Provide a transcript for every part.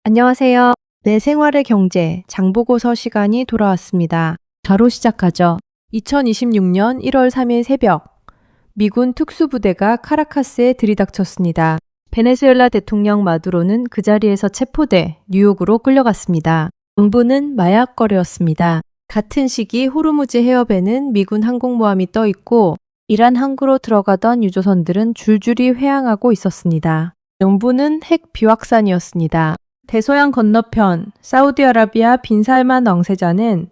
안녕하세요. 내 생활의 경제 장보고서 시간이 돌아왔습니다. 바로 시작하죠. 2026년 1월 3일 새벽, 미군 특수부대가 카라카스에 들이닥쳤습니다. 베네수엘라 대통령 마두로는 그 자리에서 체포돼 뉴욕으로 끌려갔습니다. 정부는 마약 거래였습니다. 같은 시기 호르무즈 해협에는 미군 항공모함이 떠 있고 이란 항구로 들어가던 유조선들은 줄줄이 회항하고 있었습니다. 영부는 핵 비확산이었습니다. 대서양 건너편 사우디아라비아 빈살만 왕세자는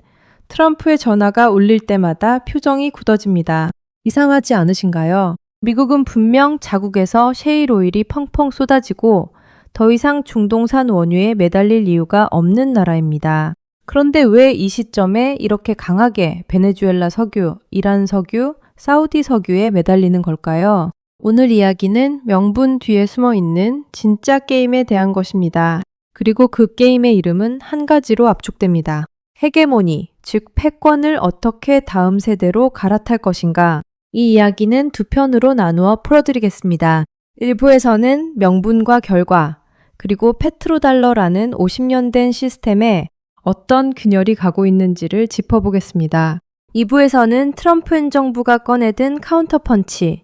트럼프의 전화가 울릴 때마다 표정이 굳어집니다. 이상하지 않으신가요? 미국은 분명 자국에서 셰일 오일이 펑펑 쏟아지고 더 이상 중동산 원유에 매달릴 이유가 없는 나라입니다. 그런데 왜 이 시점에 이렇게 강하게 베네수엘라 석유, 이란 석유, 사우디 석유에 매달리는 걸까요? 오늘 이야기는 명분 뒤에 숨어 있는 진짜 게임에 대한 것입니다. 그리고 그 게임의 이름은 한 가지로 압축됩니다. 헤게모니, 즉 패권을 어떻게 다음 세대로 갈아탈 것인가. 이 이야기는 두 편으로 나누어 풀어드리겠습니다. 1부에서는 명분과 결과, 그리고 페트로달러라는 50년 된 시스템에 어떤 균열이 가고 있는지를 짚어보겠습니다. 2부에서는 트럼프 행정부가 꺼내든 카운터펀치,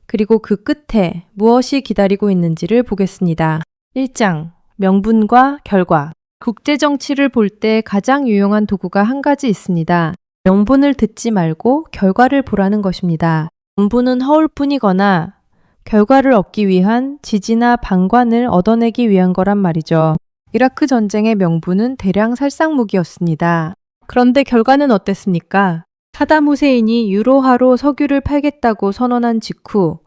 그리고 그 끝에 무엇이 기다리고 있는지를 보겠습니다. 1장, 명분과 결과. 국제정치를 볼 때 가장 유용한 도구가 한 가지 있습니다. 명분을 듣지 말고 결과를 보라는 것입니다. 명분은 허울뿐이거나 결과를 얻기 위한 지지나 방관을 얻어내기 위한 거란 말이죠. 이라크 전쟁의 명분은 대량 살상무기였습니다. 그런데 결과는 어땠습니까? 사담 후세인이 유로화로 석유를 팔겠다고 선언한 직후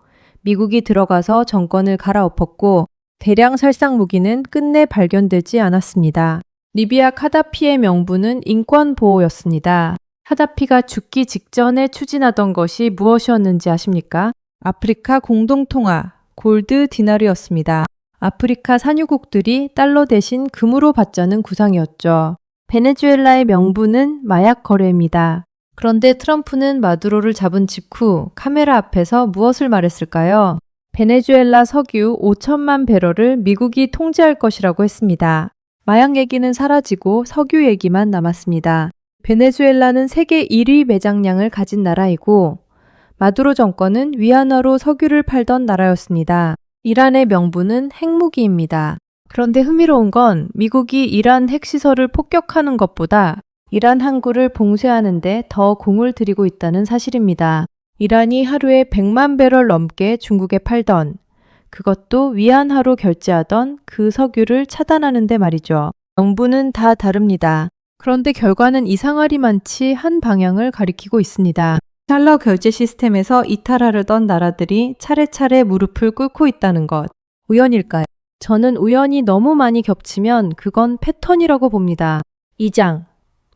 미국이 들어가서 정권을 갈아엎었고 대량 살상 무기는 끝내 발견되지 않았습니다. 리비아 카다피의 명분은 인권 보호였습니다. 카다피가 죽기 직전에 추진하던 것이 무엇이었는지 아십니까? 아프리카 공동통화, 골드 디나르였습니다. 아프리카 산유국들이 달러 대신 금으로 받자는 구상이었죠. 베네수엘라의 명분은 마약 거래입니다. 그런데 트럼프는 마두로를 잡은 직후 카메라 앞에서 무엇을 말했을까요? 베네수엘라 석유 5천만 배럴을 미국이 통제할 것이라고 했습니다. 마약 얘기는 사라지고 석유 얘기만 남았습니다. 베네수엘라는 세계 1위 매장량을 가진 나라이고 마두로 정권은 위안화로 석유를 팔던 나라였습니다. 이란의 명분은 핵무기입니다. 그런데 흥미로운 건 미국이 이란 핵시설을 폭격하는 것보다 이란 항구를 봉쇄하는 데 더 공을 들이고 있다는 사실입니다. 이란이 하루에 100만 배럴 넘게 중국에 팔던, 그것도 위안화로 결제하던 그 석유를 차단하는 데 말이죠. 명분은 다 다릅니다. 그런데 결과는 이상하리만치 한 방향을 가리키고 있습니다. 달러 결제 시스템에서 이탈하려던 나라들이 차례차례 무릎을 꿇고 있다는 것. 우연일까요? 저는 우연이 너무 많이 겹치면 그건 패턴이라고 봅니다. 2장.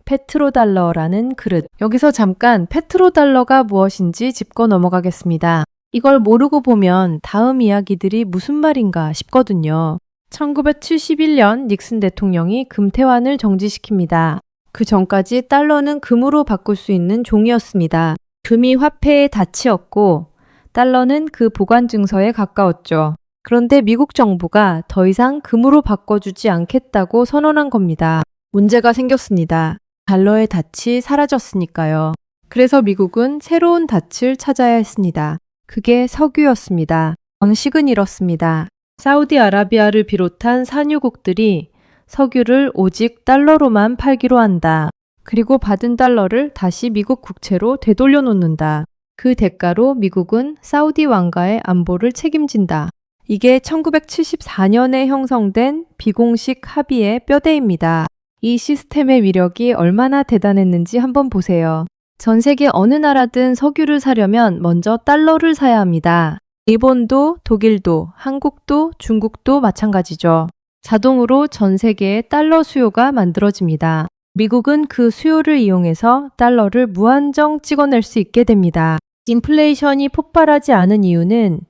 페트로달러라는 그릇. 여기서 잠깐 페트로달러가 무엇인지 짚고 넘어가겠습니다. 이걸 모르고 보면 다음 이야기들이 무슨 말인가 싶거든요. 1971년 닉슨 대통령이 금태환을 정지시킵니다. 그 전까지 달러는 금으로 바꿀 수 있는 종이었습니다. 금이 화폐의 닻이었고 달러는 그 보관 증서에 가까웠죠. 그런데 미국 정부가 더 이상 금으로 바꿔주지 않겠다고 선언한 겁니다. 문제가 생겼습니다. 달러의 닻이 사라졌으니까요. 그래서 미국은 새로운 닻을 찾아야 했습니다. 그게 석유였습니다. 방식은 이렇습니다. 사우디아라비아를 비롯한 산유국들이 석유를 오직 달러로만 팔기로 한다. 그리고 받은 달러를 다시 미국 국채로 되돌려 놓는다. 그 대가로 미국은 사우디 왕가의 안보를 책임진다. 이게 1974년에 형성된 비공식 합의의 뼈대입니다. 이 시스템의 위력이 얼마나 대단했는지 한번 보세요. 전 세계 어느 나라든 석유를 사려면 먼저 달러를 사야 합니다. 일본도, 독일도, 한국도, 중국도 마찬가지죠. 자동으로 전 세계에 달러 수요가 만들어집니다. 미국은 그 수요를 이용해서 달러를 무한정 찍어낼 수 있게 됩니다. 인플레이션이 폭발하지 않은 이유는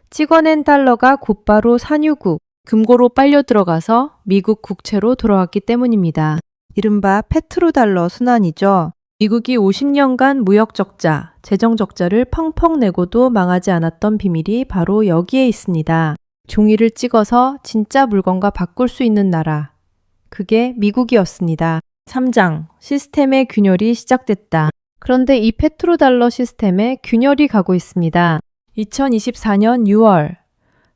찍어낸 달러가 곧바로 산유국, 금고로 빨려 들어가서 미국 국채로 돌아왔기 때문입니다. 이른바 페트로달러 순환이죠. 미국이 50년간 무역 적자, 재정 적자를 펑펑 내고도 망하지 않았던 비밀이 바로 여기에 있습니다. 종이를 찍어서 진짜 물건과 바꿀 수 있는 나라. 그게 미국이었습니다. 3장, 시스템의 균열이 시작됐다. 그런데 이 페트로달러 시스템에 균열이 가고 있습니다. 2024년 6월,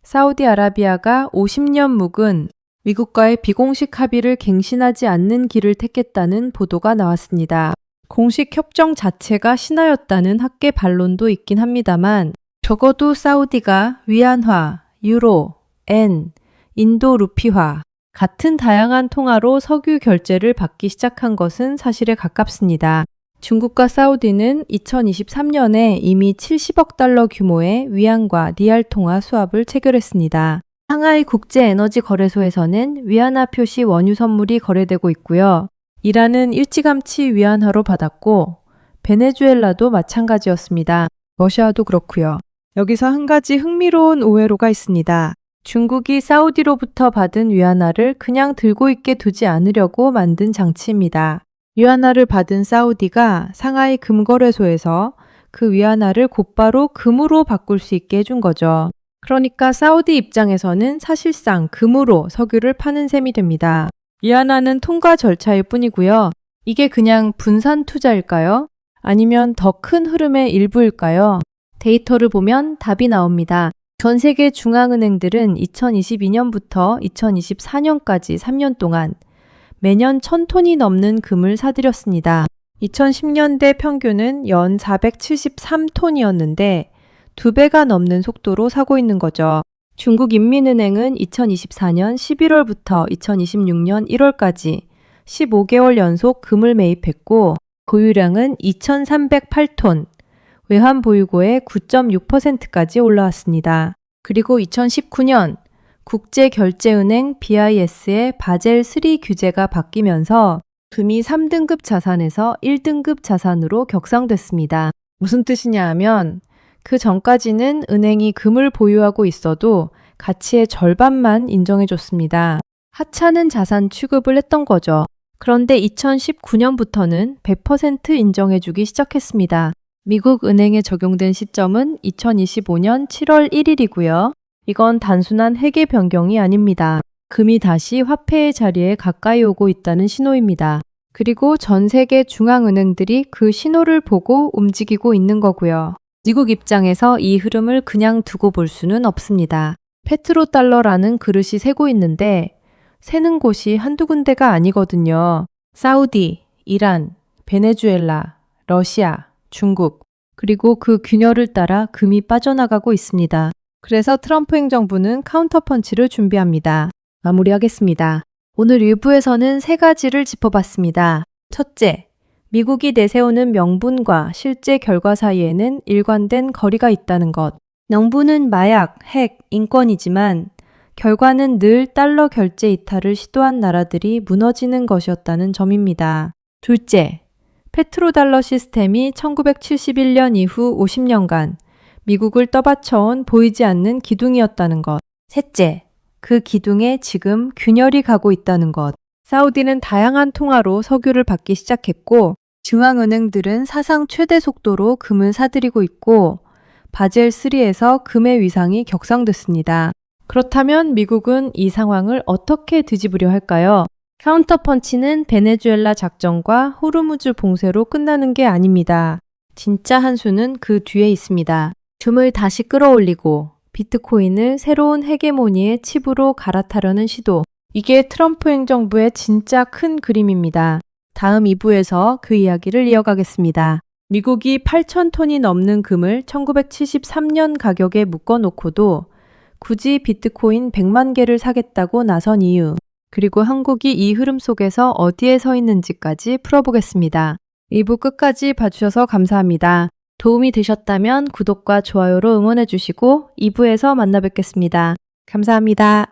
사우디아라비아가 50년 묵은 미국과의 비공식 합의를 갱신하지 않는 길을 택했다는 보도가 나왔습니다. 공식 협정 자체가 신화였다는 학계 반론도 있긴 합니다만 적어도 사우디가 위안화, 유로, 엔, 인도 루피화 같은 다양한 통화로 석유 결제를 받기 시작한 것은 사실에 가깝습니다. 중국과 사우디는 2023년에 이미 70억 달러 규모의 위안과 리알 통화 수합을 체결했습니다. 상하이 국제에너지거래소에서는 위안화 표시 원유 선물이 거래되고 있고요. 이란은 일찌감치 위안화로 받았고 베네수엘라도 마찬가지였습니다. 러시아도 그렇고요. 여기서 한 가지 흥미로운 오해로가 있습니다. 중국이 사우디로부터 받은 위안화를 그냥 들고 있게 두지 않으려고 만든 장치입니다. 위안화를 받은 사우디가 상하이 금거래소에서 그 위안화를 곧바로 금으로 바꿀 수 있게 해준 거죠. 그러니까 사우디 입장에서는 사실상 금으로 석유를 파는 셈이 됩니다. 위안화는 통과 절차일 뿐이고요. 이게 그냥 분산 투자일까요? 아니면 더 큰 흐름의 일부일까요? 데이터를 보면 답이 나옵니다. 전 세계 중앙은행들은 2022년부터 2024년까지 3년 동안 매년 1000톤이 넘는 금을 사들였습니다. 2010년대 평균은 연 473톤이었는데 2배가 넘는 속도로 사고 있는 거죠. 중국인민은행은 2024년 11월부터 2026년 1월까지 15개월 연속 금을 매입했고 보유량은 2308톤, 외환 보유고의 9.6%까지 올라왔습니다. 그리고 2019년 국제결제은행 BIS의 바젤 3 규제가 바뀌면서 금이 3등급 자산에서 1등급 자산으로 격상됐습니다. 무슨 뜻이냐 하면 그 전까지는 은행이 금을 보유하고 있어도 가치의 절반만 인정해줬습니다. 하찮은 자산 취급을 했던 거죠. 그런데 2019년부터는 100% 인정해주기 시작했습니다. 미국 은행에 적용된 시점은 2025년 7월 1일이고요. 이건 단순한 회계 변경이 아닙니다. 금이 다시 화폐의 자리에 가까이 오고 있다는 신호입니다. 그리고 전 세계 중앙은행들이 그 신호를 보고 움직이고 있는 거고요. 미국 입장에서 이 흐름을 그냥 두고 볼 수는 없습니다. 페트로달러라는 그릇이 새고 있는데 새는 곳이 한두 군데가 아니거든요. 사우디, 이란, 베네수엘라, 러시아, 중국, 그리고 그 균열을 따라 금이 빠져나가고 있습니다. 그래서 트럼프 행정부는 카운터펀치를 준비합니다. 마무리하겠습니다. 오늘 1부에서는 3가지를 짚어봤습니다. 첫째, 미국이 내세우는 명분과 실제 결과 사이에는 일관된 거리가 있다는 것. 명분은 마약, 핵, 인권이지만 결과는 늘 달러 결제 이탈을 시도한 나라들이 무너지는 것이었다는 점입니다. 둘째, 페트로달러 시스템이 1971년 이후 50년간 미국을 떠받쳐온 보이지 않는 기둥이었다는 것. 셋째, 그 기둥에 지금 균열이 가고 있다는 것. 사우디는 다양한 통화로 석유를 받기 시작했고 중앙은행들은 사상 최대 속도로 금을 사들이고 있고 바젤 3에서 금의 위상이 격상됐습니다. 그렇다면 미국은 이 상황을 어떻게 뒤집으려 할까요? 카운터펀치는 베네수엘라 작전과 호르무즈 봉쇄로 끝나는 게 아닙니다. 진짜 한 수는 그 뒤에 있습니다. 금을 다시 끌어올리고 비트코인을 새로운 헤게모니의 칩으로 갈아타려는 시도. 이게 트럼프 행정부의 진짜 큰 그림입니다. 다음 2부에서 그 이야기를 이어가겠습니다. 미국이 8,000톤이 넘는 금을 1973년 가격에 묶어놓고도 굳이 비트코인 100만 개를 사겠다고 나선 이유, 그리고 한국이 이 흐름 속에서 어디에 서 있는지까지 풀어보겠습니다. 2부 끝까지 봐주셔서 감사합니다. 도움이 되셨다면 구독과 좋아요로 응원해주시고 2부에서 만나 뵙겠습니다. 감사합니다.